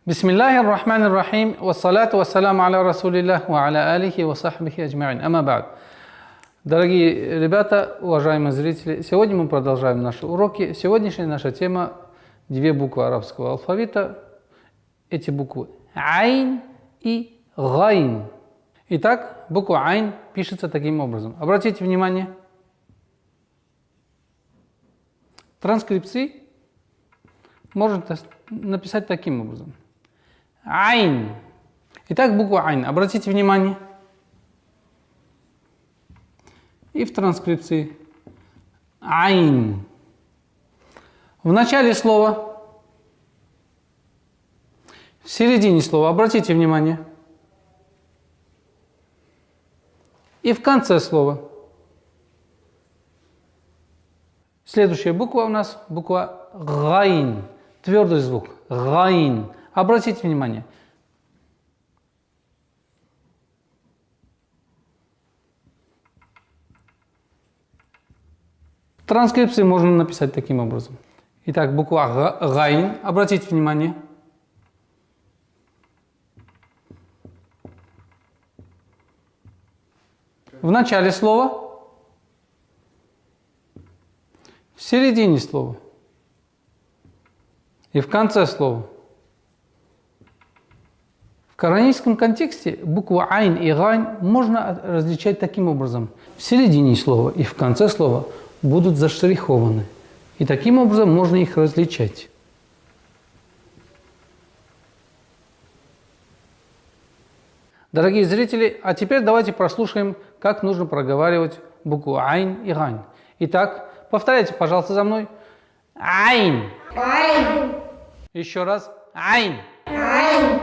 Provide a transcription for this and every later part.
Бисмиллахи р-Рахмани р-Рахим, вассалату вассаламу аля расулиллах, ва аля алихи ва сахбихи аджмаин. Амма ба'д. Дорогие ребята, уважаемые зрители, сегодня мы продолжаем наши уроки. Сегодняшняя наша тема – две буквы арабского алфавита. Эти буквы айн и гайн. Итак, буква айн пишется таким образом. Обратите внимание. Транскрипции можно написать таким образом. Айн. Итак, буква айн. Обратите внимание. И в транскрипции айн. В начале слова, в середине слова, обратите внимание. И в конце слова. Следующая буква у нас буква гайн. Твердый звук. Гайн. Обратите внимание. В транскрипции можно написать таким образом. Итак, буква гайн. Обратите внимание. В начале слова, в середине слова и в конце слова. В кораническом контексте букву айн и гайн можно различать таким образом. В середине слова и в конце слова будут заштрихованы. И таким образом можно их различать. Дорогие зрители, а теперь давайте прослушаем, как нужно проговаривать букву айн и гайн. Итак, повторяйте, пожалуйста, за мной. Айн. Айн. Еще раз. Айн. Айн.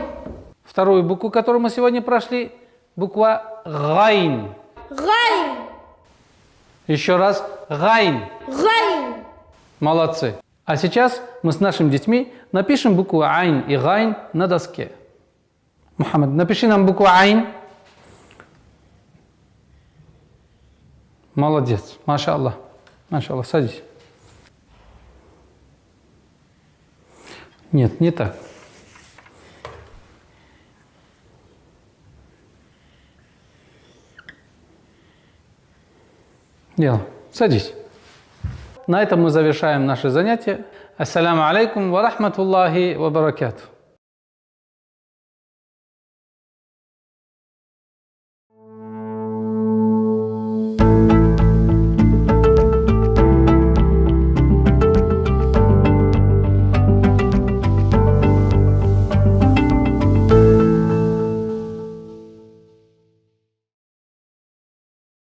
Вторую букву, которую мы сегодня прошли, буква гайн. Гайн. Еще раз. Гайн. Гайн. Молодцы. А сейчас мы с нашими детьми напишем букву айн и гайн на доске. Мухаммад, напиши нам букву айн. Молодец. Маша Аллах. Маша Аллах. Садись. Нет, не так. Дело. Садись. На этом мы завершаем наше занятие. Ассаляму алейкум ва рахматуллахи ва баракатух.